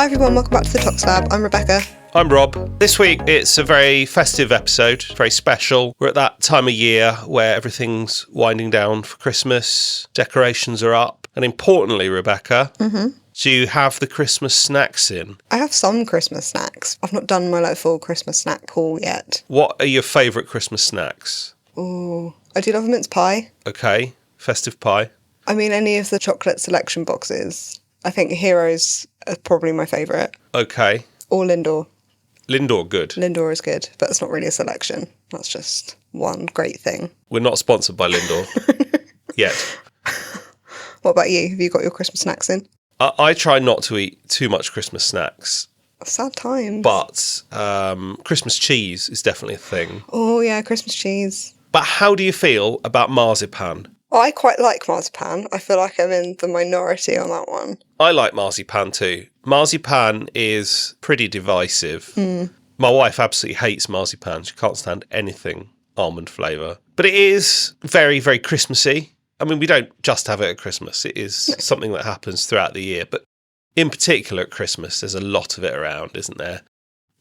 Hi everyone, welcome back to the Tox Lab. I'm Rebecca. I'm Rob. This week it's a very festive episode, very special. We're at that time of year where everything's winding down for Christmas, decorations are up, and importantly, Rebecca, do you have the Christmas snacks in? I have some Christmas snacks. I've not done my full Christmas snack haul yet. What are your favourite Christmas snacks? Ooh, I do love a mince pie. Okay, festive pie. I mean, any of the chocolate selection boxes. I think Heroes are probably my favourite. Okay. Or Lindor. Lindor, good. Lindor is good, but it's not really a selection. That's just one great thing. We're not sponsored by Lindor yet. What about you? Have you got your Christmas snacks in? I try not to eat too much Christmas snacks. Sad times. But Christmas cheese is definitely a thing. Oh yeah, Christmas cheese. But how do you feel about marzipan? I quite like marzipan. I feel like I'm in the minority on that one. I like marzipan too. Marzipan is pretty divisive. My wife absolutely hates marzipan. She can't stand anything almond flavour. But it is very, very Christmassy. I mean, we don't just have it at Christmas. It is something that happens throughout the year. But in particular at Christmas, there's a lot of it around, isn't there?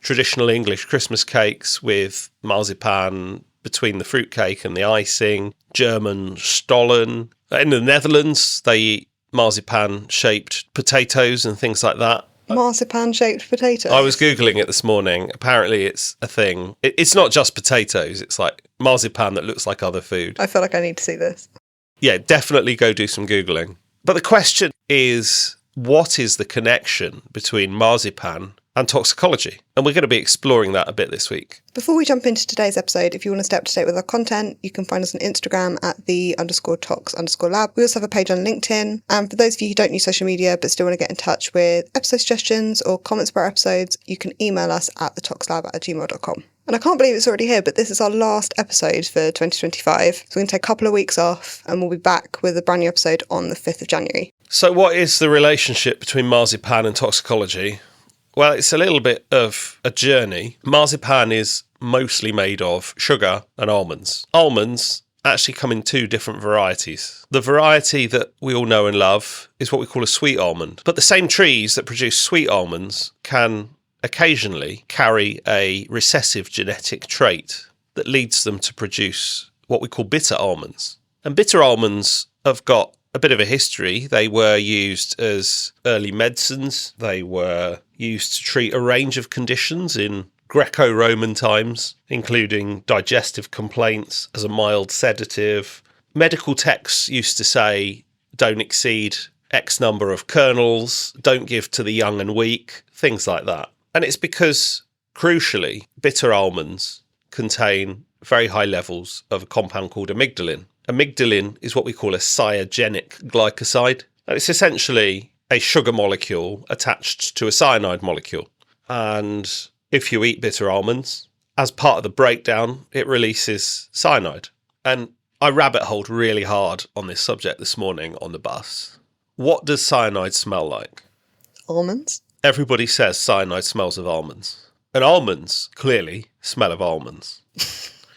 Traditional English Christmas cakes with marzipan between the fruitcake and the icing. German Stollen. In the Netherlands, they eat marzipan-shaped potatoes and things like that. Marzipan-shaped potatoes? I was Googling it this morning. Apparently it's a thing. It's not just potatoes. It's like marzipan that looks like other food. I feel like I need to see this. Yeah, definitely go do some Googling. But the question is, what is the connection between marzipan and toxicology? And we're going to be exploring that a bit this week. Before we jump into today's episode, if you want to stay up to date with our content, you can find us on Instagram at _tox_lab. We also have a page on LinkedIn. And for those of you who don't use social media but still want to get in touch with episode suggestions or comments about our episodes, you can email us at thetoxlab@gmail.com. And I can't believe it's already here, but this is our last episode for 2025. So we're going to take a couple of weeks off and we'll be back with a brand new episode on the 5th of January. So what is the relationship between marzipan and toxicology? Well, it's a little bit of a journey. Marzipan is mostly made of sugar and almonds. Almonds actually come in two different varieties. The variety that we all know and love is what we call a sweet almond. But the same trees that produce sweet almonds can occasionally carry a recessive genetic trait that leads them to produce what we call bitter almonds. And bitter almonds have got a bit of a history. They were used as early medicines. They were used to treat a range of conditions in Greco-Roman times, including digestive complaints as a mild sedative. Medical texts used to say, don't exceed X number of kernels, don't give to the young and weak, things like that. And it's because, crucially, bitter almonds contain very high levels of a compound called amygdalin. Amygdalin is what we call a cyanogenic glycoside. And it's essentially a sugar molecule attached to a cyanide molecule. And if you eat bitter almonds, as part of the breakdown, it releases cyanide. And I rabbit-holed really hard on this subject this morning on the bus. What does cyanide smell like? Almonds? Everybody says cyanide smells of almonds. And almonds, clearly, smell of almonds.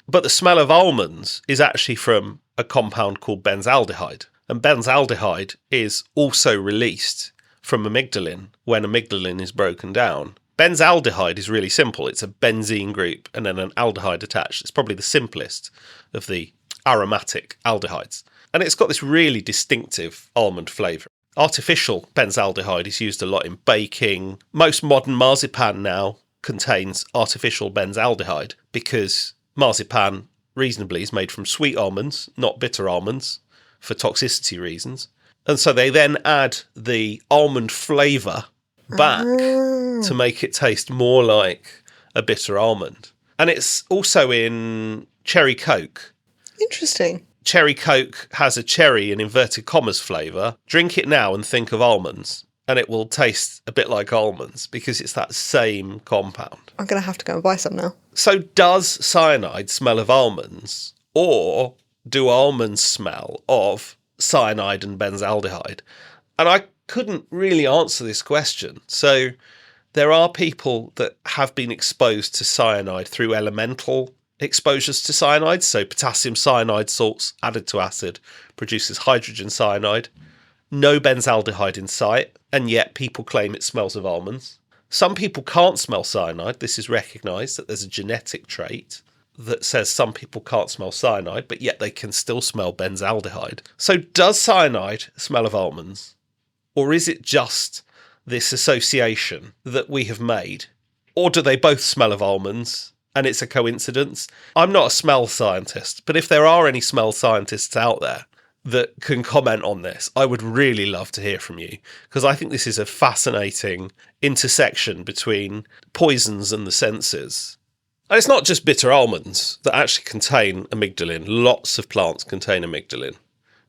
But the smell of almonds is actually from a compound called benzaldehyde. And benzaldehyde is also released from amygdalin when amygdalin is broken down. Benzaldehyde is really simple. It's a benzene group and then an aldehyde attached. It's probably the simplest of the aromatic aldehydes. And it's got this really distinctive almond flavour. Artificial benzaldehyde is used a lot in baking. Most modern marzipan now contains artificial benzaldehyde because marzipan reasonably is made from sweet almonds, not bitter almonds, for toxicity reasons. And so they then add the almond flavour back to make it taste more like a bitter almond. And it's also in cherry Coke. Interesting. Cherry Coke has a cherry in inverted commas flavour. Drink it now and think of almonds, and it will taste a bit like almonds because it's that same compound. I'm going to have to go and buy some now. So does cyanide smell of almonds, or do almonds smell of cyanide and benzaldehyde? And I couldn't really answer this question. So there are people that have been exposed to cyanide through elemental exposures to cyanide. So potassium cyanide salts added to acid produces hydrogen cyanide. no benzaldehyde in sight, and yet people claim it smells of almonds. Some people can't smell cyanide. This is recognised that there's a genetic trait that says some people can't smell cyanide, but yet they can still smell benzaldehyde. So does cyanide smell of almonds? Or is it just this association that we have made? Or do they both smell of almonds and it's a coincidence? I'm not a smell scientist, but if there are any smell scientists out there that can comment on this, I would really love to hear from you, because I think this is a fascinating intersection between poisons and the senses. And it's not just bitter almonds that actually contain amygdalin. Lots of plants contain amygdalin.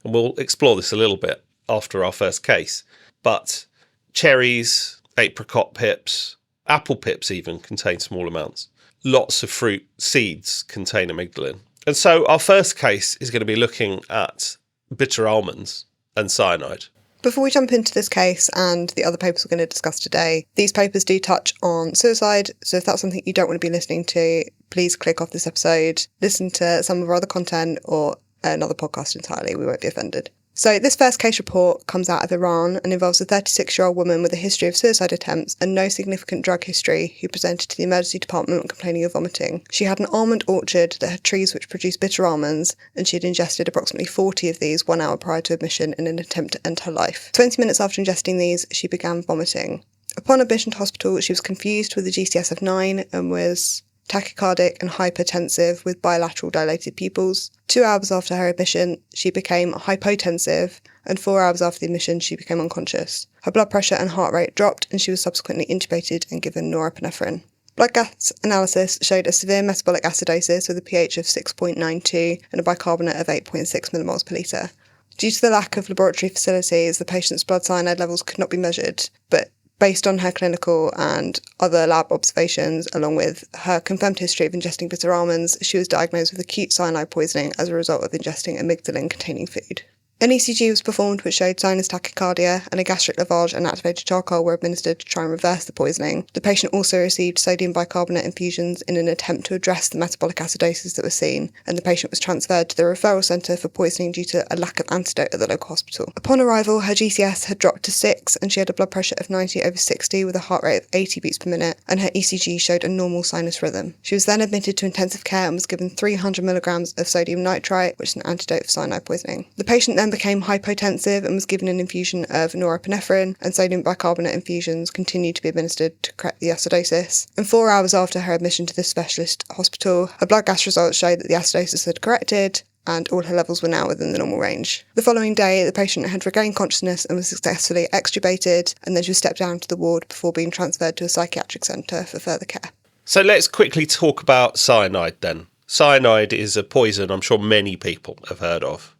And we'll explore this a little bit after our first case. But cherries, apricot pips, apple pips even contain small amounts. Lots of fruit seeds contain amygdalin. And so our first case is going to be looking at bitter almonds and cyanide. Before we jump into this case and the other papers we're going to discuss today, these papers do touch on suicide, so if that's something you don't want to be listening to, please click off this episode, listen to some of our other content or another podcast entirely, we won't be offended. So this first case report comes out of Iran and involves a 36-year-old woman with a history of suicide attempts and no significant drug history who presented to the emergency department complaining of vomiting. She had an almond orchard that had trees which produced bitter almonds, and she had ingested approximately 40 of these 1 hour prior to admission in an attempt to end her life. 20 minutes after ingesting these, she began vomiting. Upon admission to hospital, she was confused with a GCS of 9 and was tachycardic and hypertensive with bilateral dilated pupils. 2 hours after her admission, she became hypotensive, and 4 hours after the admission, she became unconscious. Her blood pressure and heart rate dropped, and she was subsequently intubated and given norepinephrine. Blood gas analysis showed a severe metabolic acidosis with a pH of 6.92 and a bicarbonate of 8.6 millimoles per litre. Due to the lack of laboratory facilities, the patient's blood cyanide levels could not be measured, but based on her clinical and other lab observations, along with her confirmed history of ingesting bitter almonds, she was diagnosed with acute cyanide poisoning as a result of ingesting amygdalin-containing food. An ECG was performed which showed sinus tachycardia, and a gastric lavage and activated charcoal were administered to try and reverse the poisoning. The patient also received sodium bicarbonate infusions in an attempt to address the metabolic acidosis that was seen, and the patient was transferred to the referral centre for poisoning due to a lack of antidote at the local hospital. Upon arrival, her GCS had dropped to 6 and she had a blood pressure of 90/60 with a heart rate of 80 beats per minute, and her ECG showed a normal sinus rhythm. She was then admitted to intensive care and was given 300 milligrams of sodium nitrite, which is an antidote for cyanide poisoning. The patient then became hypotensive and was given an infusion of norepinephrine, and sodium bicarbonate infusions continued to be administered to correct the acidosis. And 4 hours after her admission to the specialist hospital, her blood gas results showed that the acidosis had corrected and all her levels were now within the normal range. The following day, the patient had regained consciousness and was successfully extubated, and then she was stepped down to the ward before being transferred to a psychiatric centre for further care. So let's quickly talk about cyanide then. Cyanide is a poison I'm sure many people have heard of.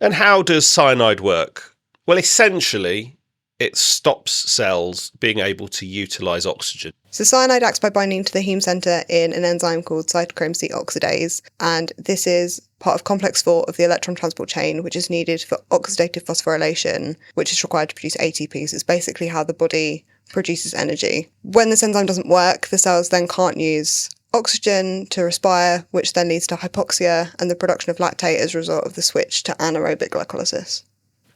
And how does cyanide work? Well, essentially, it stops cells being able to utilise oxygen. So cyanide acts by binding to the heme centre in an enzyme called cytochrome C oxidase, and this is part of complex 4 of the electron transport chain, which is needed for oxidative phosphorylation, which is required to produce ATP. So it's basically how the body produces energy. When this enzyme doesn't work, the cells then can't use oxygen to respire, which then leads to hypoxia and the production of lactate as a result of the switch to anaerobic glycolysis.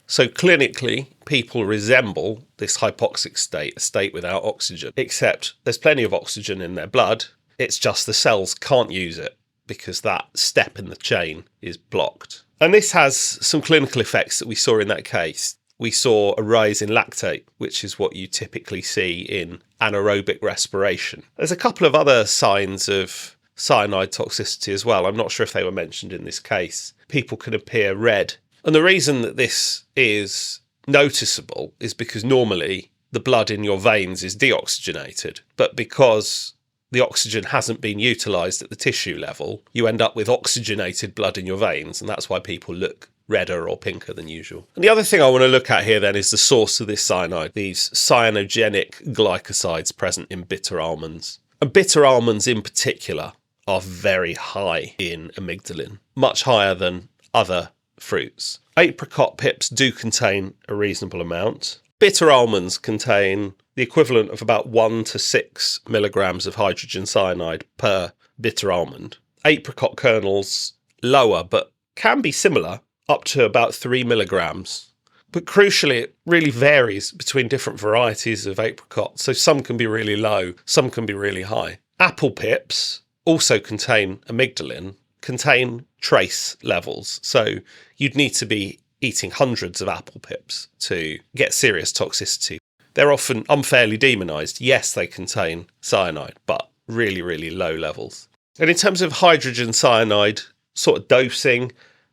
So clinically, people resemble this hypoxic state, a state without oxygen, except there's plenty of oxygen in their blood. It's just the cells can't use it because that step in the chain is blocked. And this has some clinical effects that we saw in that case. We saw a rise in lactate, which is what you typically see in anaerobic respiration. There's a couple of other signs of cyanide toxicity as well. I'm not sure if they were mentioned in this case. People can appear red. And the reason that this is noticeable is because normally the blood in your veins is deoxygenated, but because the oxygen hasn't been utilised at the tissue level, you end up with oxygenated blood in your veins, and that's why people look redder or pinker than usual. And the other thing I want to look at here then is the source of this cyanide, these cyanogenic glycosides present in bitter almonds. And bitter almonds in particular are very high in amygdalin, much higher than other fruits. Apricot pips do contain a reasonable amount. Bitter almonds contain the equivalent of about 1 to 6 milligrams of hydrogen cyanide per bitter almond. Apricot kernels, lower, but can be similar, up to about 3 milligrams. But crucially, it really varies between different varieties of apricot. So some can be really low, some can be really high. Apple pips also contain amygdalin, contain trace levels. So you'd need to be eating hundreds of apple pips to get serious toxicity. They're often unfairly demonised. Yes, they contain cyanide, but really, really low levels. And in terms of hydrogen cyanide sort of dosing,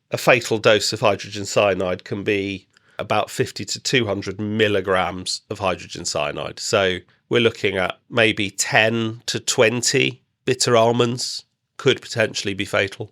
a fatal dose of hydrogen cyanide can be about 50 to 200 milligrams of hydrogen cyanide. So we're looking at maybe 10 to 20 bitter almonds could potentially be fatal.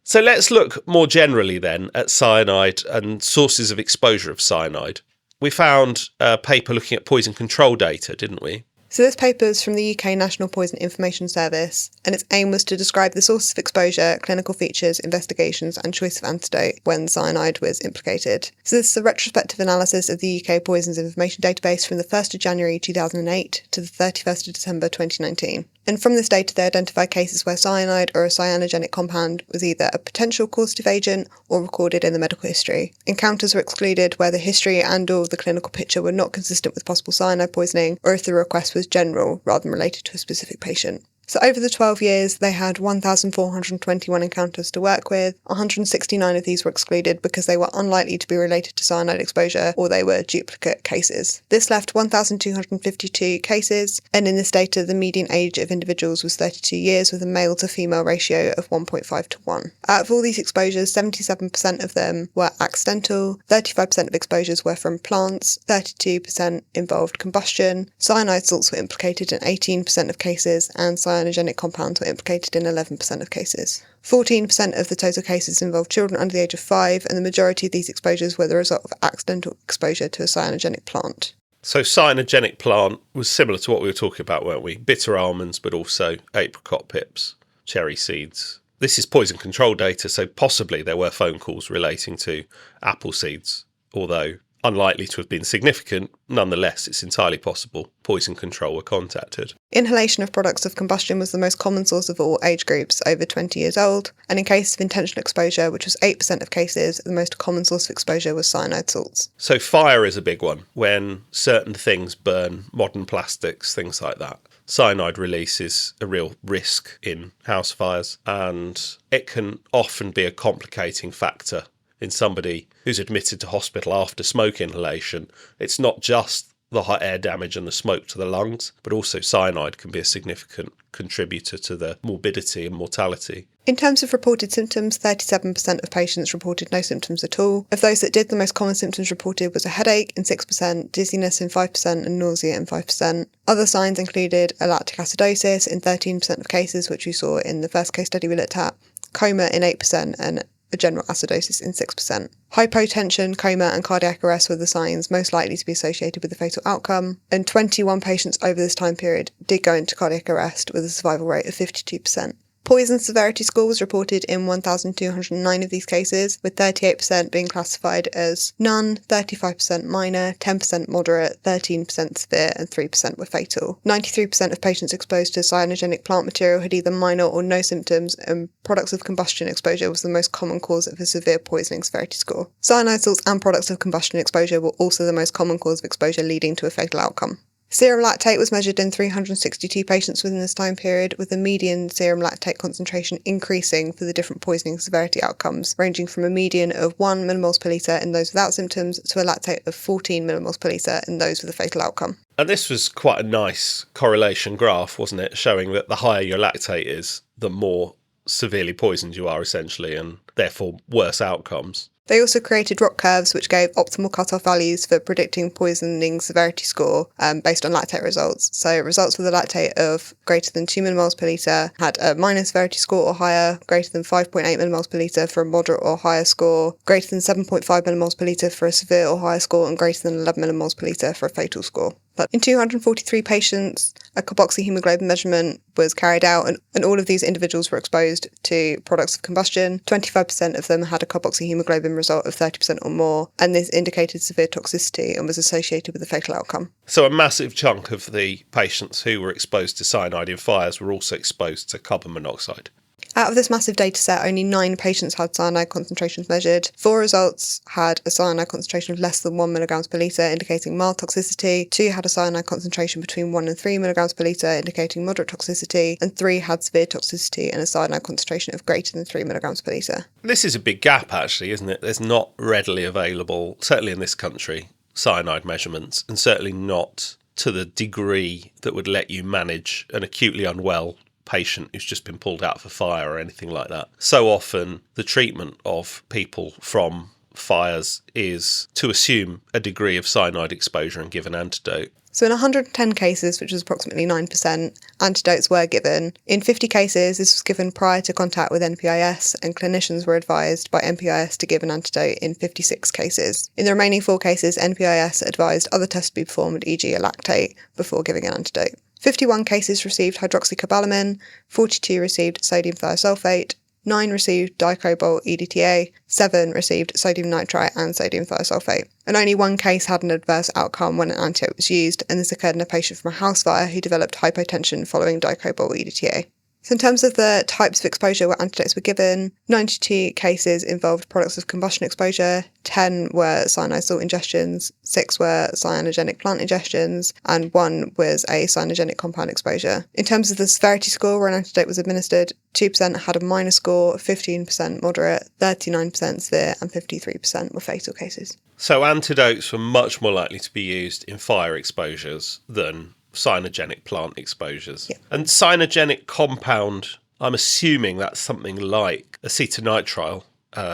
So let's look more generally then at cyanide and sources of exposure of cyanide. We found a paper looking at poison control data, didn't we? So this paper is from the UK National Poison Information Service, and its aim was to describe the sources of exposure, clinical features, investigations and choice of antidote when cyanide was implicated. So this is a retrospective analysis of the UK Poisons Information Database from the 1st of January 2008 to the 31st of December 2019. And from this data, they identified cases where cyanide or a cyanogenic compound was either a potential causative agent or recorded in the medical history. Encounters were excluded where the history and/or the clinical picture were not consistent with possible cyanide poisoning, or if the request was general rather than related to a specific patient. So over the 12 years, they had 1,421 encounters to work with. 169 of these were excluded because they were unlikely to be related to cyanide exposure or they were duplicate cases. This left 1,252 cases, and in this data, the median age of individuals was 32 years with a male to female ratio of 1.5 to 1. Out of all these exposures, 77% of them were accidental, 35% of exposures were from plants, 32% involved combustion, cyanide salts were implicated in 18% of cases, and cyanogenic compounds were implicated in 11% of cases. 14% of the total cases involved children under the age of 5, and the majority of these exposures were the result of accidental exposure to a cyanogenic plant. So cyanogenic plant was similar to what we were talking about, weren't we? Bitter almonds, but also apricot pips, cherry seeds. This is poison control data, so possibly there were phone calls relating to apple seeds, although unlikely to have been significant. Nonetheless, it's entirely possible poison control were contacted. Inhalation of products of combustion was the most common source of all age groups over 20 years old, and in cases of intentional exposure, which was 8% of cases, the most common source of exposure was cyanide salts. So fire is a big one. When certain things burn, modern plastics, things like that. Cyanide release is a real risk in house fires, and it can often be a complicating factor in somebody who's admitted to hospital after smoke inhalation. It's not just the hot air damage and the smoke to the lungs, but also cyanide can be a significant contributor to the morbidity and mortality. In terms of reported symptoms, 37% of patients reported no symptoms at all. Of those that did, the most common symptoms reported was a headache in 6%, dizziness in 5% and nausea in 5%. Other signs included a lactic acidosis in 13% of cases, which we saw in the first case study we looked at, coma in 8% and a general acidosis in 6%. Hypotension, coma and cardiac arrest were the signs most likely to be associated with the fatal outcome, and 21 patients over this time period did go into cardiac arrest with a survival rate of 52%. Poison severity score was reported in 1,209 of these cases, with 38% being classified as none, 35% minor, 10% moderate, 13% severe, and 3% were fatal. 93% of patients exposed to cyanogenic plant material had either minor or no symptoms, and products of combustion exposure was the most common cause of a severe poisoning severity score. Cyanide salts and products of combustion exposure were also the most common cause of exposure leading to a fatal outcome. Serum lactate was measured in 362 patients within this time period, with the median serum lactate concentration increasing for the different poisoning severity outcomes, ranging from a median of 1 millimoles per litre in those without symptoms to a lactate of 14 millimoles per litre in those with a fatal outcome. And this was quite a nice correlation graph, wasn't it? Showing that the higher your lactate is, the more severely poisoned you are, essentially, and therefore worse outcomes. They also created ROC curves which gave optimal cutoff values for predicting poisoning severity score based on lactate results. So results with a lactate of greater than 2 millimoles per litre had a minor severity score or higher, greater than 5.8 millimoles per litre for a moderate or higher score, greater than 7.5 millimoles per litre for a severe or higher score, and greater than 11 millimoles per litre for a fatal score. But in 243 patients, a carboxyhemoglobin measurement was carried out, and all of these individuals were exposed to products of combustion. 25% of them had a carboxyhemoglobin result of 30% or more, and this indicated severe toxicity and was associated with a fatal outcome. So a massive chunk of the patients who were exposed to cyanide in fires were also exposed to carbon monoxide. Out of this massive data set, only 9 patients had cyanide concentrations measured. 4 results had a cyanide concentration of less than 1 milligrams per litre, indicating mild toxicity. 2 had a cyanide concentration between 1 and 3 milligrams per litre, indicating moderate toxicity. And 3 had severe toxicity and a cyanide concentration of greater than 3 milligrams per litre. This is a big gap, actually, isn't it? There's not readily available, certainly in this country, cyanide measurements, and certainly not to the degree that would let you manage an acutely unwell patient who's just been pulled out of a fire or anything like that. So often the treatment of people from fires is to assume a degree of cyanide exposure and give an antidote. So in 110 cases, which was approximately 9%, antidotes were given. In 50 cases, this was given prior to contact with NPIS, and clinicians were advised by NPIS to give an antidote in 56 cases. In the remaining 4 cases, NPIS advised other tests to be performed, e.g. a lactate, before giving an antidote. 51 cases received hydroxycobalamin, 42 received sodium thiosulfate, 9 received dicobalt EDTA, 7 received sodium nitrite and sodium thiosulfate. And only 1 case had an adverse outcome when an antidote was used, and this occurred in a patient from a house fire who developed hypotension following dicobalt EDTA. So in terms of the types of exposure where antidotes were given, 92 cases involved products of combustion exposure, 10 were cyanide salt ingestions, 6 were cyanogenic plant ingestions, and 1 was a cyanogenic compound exposure. In terms of the severity score where an antidote was administered, 2% had a minor score, 15% moderate, 39% severe, and 53% were fatal cases. So antidotes were much more likely to be used in fire exposures than cyanogenic plant exposures. Yeah. And cyanogenic compound, I'm assuming that's something like acetonitrile,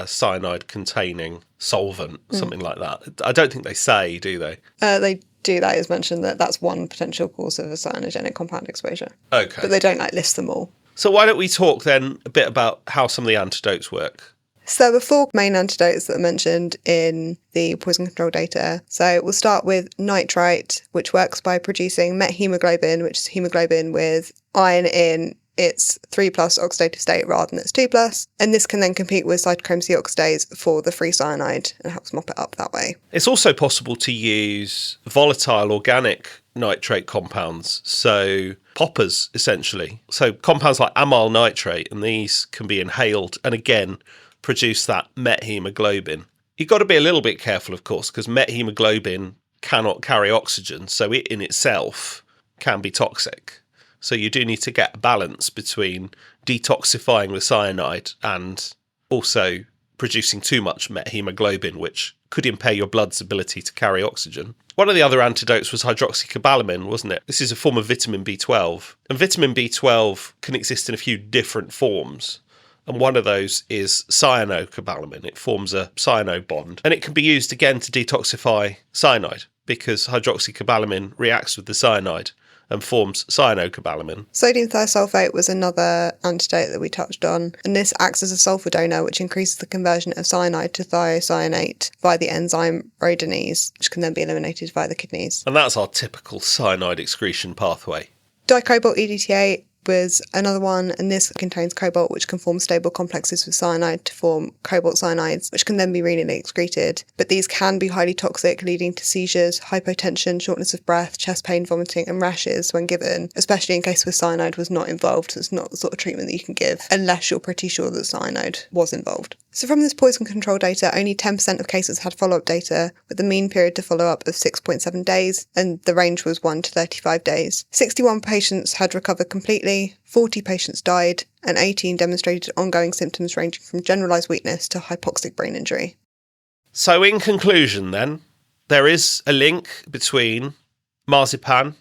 cyanide-containing solvent, something like that. I don't think they say, do they? They do. That is mentioned that that's one potential cause of a cyanogenic compound exposure. Okay. But they don't list them all. So why don't we talk then a bit about how some of the antidotes work? So there were 4 main antidotes that are mentioned in the poison control data. So we'll start with nitrite, which works by producing methemoglobin, which is hemoglobin with iron in its 3+ oxidative state rather than its 2+. And this can then compete with cytochrome C oxidase for the free cyanide and helps mop it up that way. It's also possible to use volatile organic nitrate compounds, so poppers essentially. So compounds like amyl nitrate, and these can be inhaled and again produce that methemoglobin. You've got to be a little bit careful, of course, because methemoglobin cannot carry oxygen, so it in itself can be toxic. So you do need to get a balance between detoxifying the cyanide and also producing too much methemoglobin, which could impair your blood's ability to carry oxygen. One of the other antidotes was hydroxycobalamin, wasn't it? This is a form of vitamin B12. And vitamin B12 can exist in a few different forms. And one of those is cyanocobalamin. It forms a cyano bond. And it can be used again to detoxify cyanide because hydroxycobalamin reacts with the cyanide and forms cyanocobalamin. Sodium thiosulfate was another antidote that we touched on, and this acts as a sulfur donor, which increases the conversion of cyanide to thiocyanate via the enzyme rhodinase, which can then be eliminated via the kidneys. And that's our typical cyanide excretion pathway. Dicobalt EDTA was another one, and this contains cobalt, which can form stable complexes with cyanide to form cobalt cyanides, which can then be renally excreted. But these can be highly toxic, leading to seizures, hypotension, shortness of breath, chest pain, vomiting, and rashes when given, especially in case where cyanide was not involved. So it's not the sort of treatment that you can give unless you're pretty sure that cyanide was involved. So from this poison control data, only 10% of cases had follow-up data, with the mean period to follow-up of 6.7 days, and the range was 1 to 35 days. 61 patients had recovered completely, 40 patients died, and 18 demonstrated ongoing symptoms ranging from generalised weakness to hypoxic brain injury. So in conclusion then, there is a link between marzipan,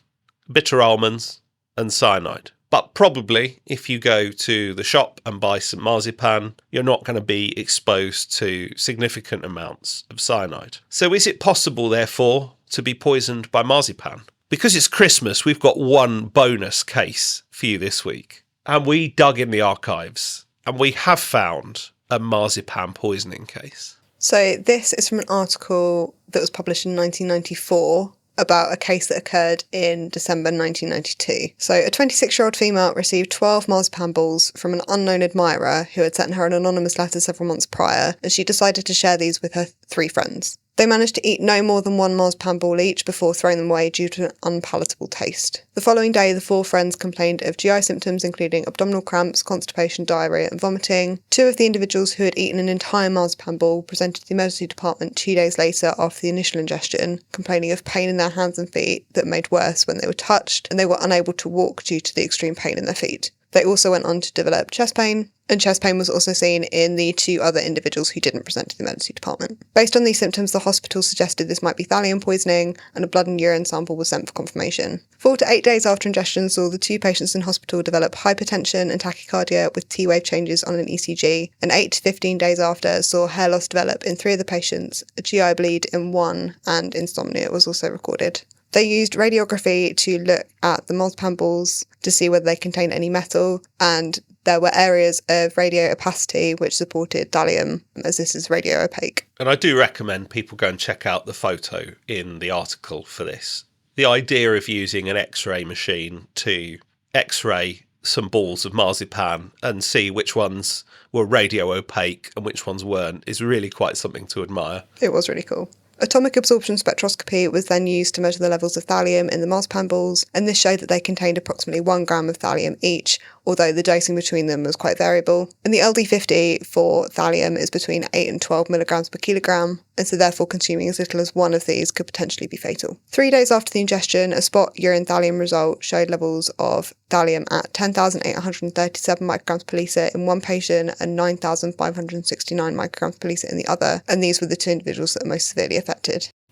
bitter almonds and cyanide. But probably if you go to the shop and buy some marzipan, you're not going to be exposed to significant amounts of cyanide. So is it possible, therefore, to be poisoned by marzipan? Because it's Christmas, we've got one bonus case for you this week. And we dug in the archives and we have found a marzipan poisoning case. So this is from an article that was published in 1994 about a case that occurred in December 1992. So a 26-year-old female received 12 marzipan balls from an unknown admirer who had sent her an anonymous letter several months prior, and she decided to share these with her 3 friends. They managed to eat no more than one marzipan ball each before throwing them away due to an unpalatable taste. The following day, the 4 friends complained of GI symptoms including abdominal cramps, constipation, diarrhoea and vomiting. 2 of the individuals who had eaten an entire marzipan ball presented to the emergency department 2 days later after the initial ingestion, complaining of pain in their hands and feet that made worse when they were touched, and they were unable to walk due to the extreme pain in their feet. They also went on to develop chest pain, and chest pain was also seen in the 2 other individuals who didn't present to the emergency department. Based on these symptoms, the hospital suggested this might be thallium poisoning, and a blood and urine sample was sent for confirmation. 4 to 8 days after ingestion saw the 2 patients in hospital develop hypertension and tachycardia with T-wave changes on an ECG, and 8 to 15 days after saw hair loss develop in 3 of the patients, a GI bleed in 1, and insomnia was also recorded. They used radiography to look at the marzipan balls to see whether they contained any metal, and there were areas of radio opacity which supported thallium, as this is radio opaque. And I do recommend people go and check out the photo in the article for this. The idea of using an X-ray machine to X-ray some balls of marzipan and see which ones were radio opaque and which ones weren't is really quite something to admire. It was really cool. Atomic absorption spectroscopy was then used to measure the levels of thallium in the marzipan balls, and this showed that they contained approximately 1 gram of thallium each, although the dosing between them was quite variable. And the LD50 for thallium is between 8 and 12 milligrams per kilogram, and so therefore consuming as little as 1 of these could potentially be fatal. 3 days after the ingestion, a spot urine thallium result showed levels of thallium at 10,837 micrograms per litre in one patient and 9,569 micrograms per litre in the other, and these were the 2 individuals that were most severely affected.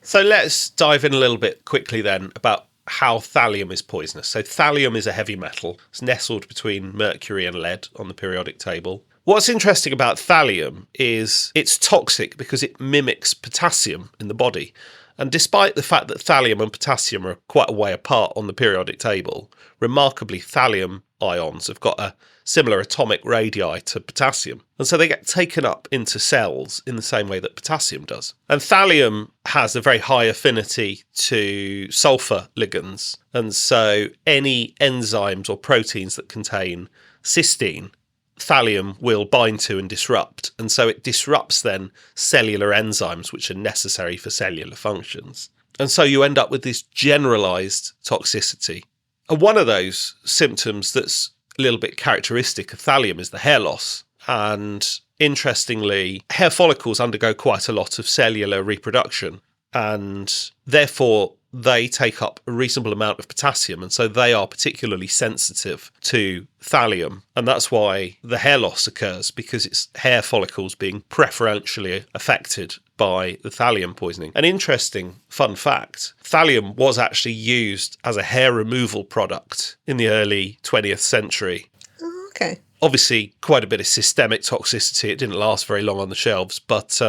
So let's dive in a little bit quickly then about how thallium is poisonous. So thallium is a heavy metal. It's nestled between mercury and lead on the periodic table. What's interesting about thallium is it's toxic because it mimics potassium in the body. And despite the fact that thallium and potassium are quite a way apart on the periodic table, remarkably thallium ions have got a similar atomic radii to potassium. And so they get taken up into cells in the same way that potassium does. And thallium has a very high affinity to sulfur ligands. And so any enzymes or proteins that contain cysteine, thallium will bind to and disrupt. And so it disrupts then cellular enzymes, which are necessary for cellular functions. And so you end up with this generalized toxicity. And one of those symptoms that's a little bit characteristic of thallium is the hair loss. And interestingly, hair follicles undergo quite a lot of cellular reproduction, and therefore they take up a reasonable amount of potassium, and so they are particularly sensitive to thallium. And that's why the hair loss occurs, because it's hair follicles being preferentially affected by the thallium poisoning. An interesting fun fact, thallium was actually used as a hair removal product in the early 20th century. Oh, okay. Obviously, quite a bit of systemic toxicity. It didn't last very long on the shelves, but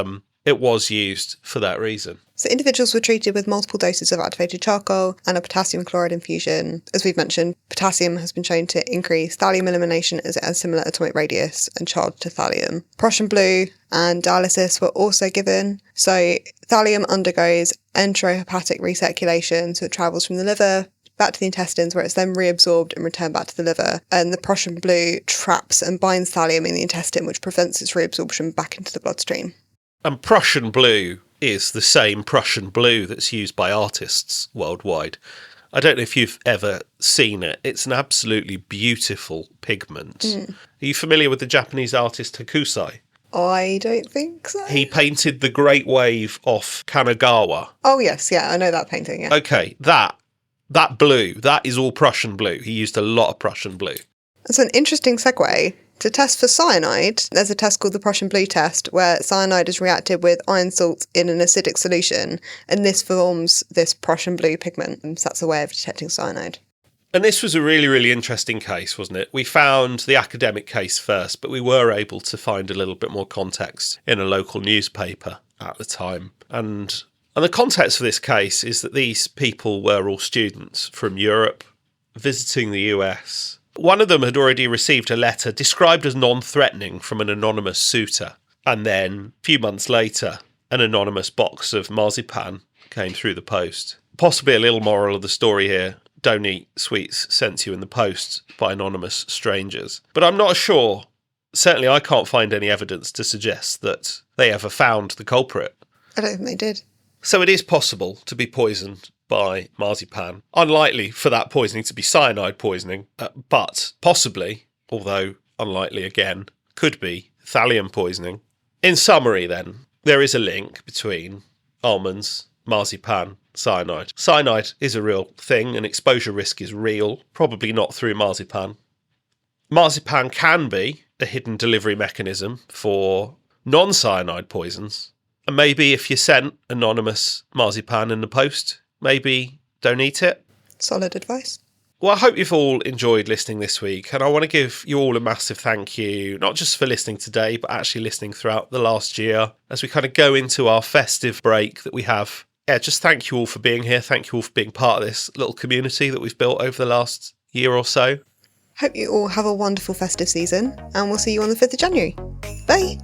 it was used for that reason. So individuals were treated with multiple doses of activated charcoal and a potassium chloride infusion. As we've mentioned, potassium has been shown to increase thallium elimination as it has similar atomic radius and charge to thallium. Prussian blue and dialysis were also given. So thallium undergoes enterohepatic recirculation, so it travels from the liver back to the intestines, where it's then reabsorbed and returned back to the liver. And the Prussian blue traps and binds thallium in the intestine, which prevents its reabsorption back into the bloodstream. And Prussian blue is the same Prussian blue that's used by artists worldwide. I don't know if you've ever seen it. It's an absolutely beautiful pigment. Are you familiar with the Japanese artist Hokusai? I don't think so. He painted the Great Wave off Kanagawa. Oh, yes, yeah, I know that painting, yeah. Okay, that blue, that is all Prussian blue. He used a lot of Prussian blue. That's an interesting segue. To test for cyanide, there's a test called the Prussian blue test, where cyanide is reacted with iron salts in an acidic solution, and this forms this Prussian blue pigment. So that's a way of detecting cyanide. And this was a really, really interesting case, wasn't it? We found the academic case first, but we were able to find a little bit more context in a local newspaper at the time. And the context for this case is that these people were all students from Europe visiting the US. One of them had already received a letter described as non-threatening from an anonymous suitor. And then, a few months later, an anonymous box of marzipan came through the post. Possibly a little moral of the story here. Don't eat sweets sent to you in the post by anonymous strangers. But I'm not sure. Certainly I can't find any evidence to suggest that they ever found the culprit. I don't think they did. So it is possible to be poisoned by marzipan. Unlikely for that poisoning to be cyanide poisoning, but possibly, although unlikely again, could be thallium poisoning. In summary then, there is a link between almonds, marzipan, cyanide. Cyanide is a real thing and exposure risk is real, probably not through marzipan. Marzipan can be a hidden delivery mechanism for non-cyanide poisons. And maybe if you sent anonymous marzipan in the post, maybe don't eat it. Solid advice. Well, I hope you've all enjoyed listening this week, and I want to give you all a massive thank you, not just for listening today, but actually listening throughout the last year as we kind of go into our festive break that we have. Yeah, just thank you all for being here. Thank you all for being part of this little community that we've built over the last year or so. Hope you all have a wonderful festive season, and we'll see you on the 5th of January. Bye!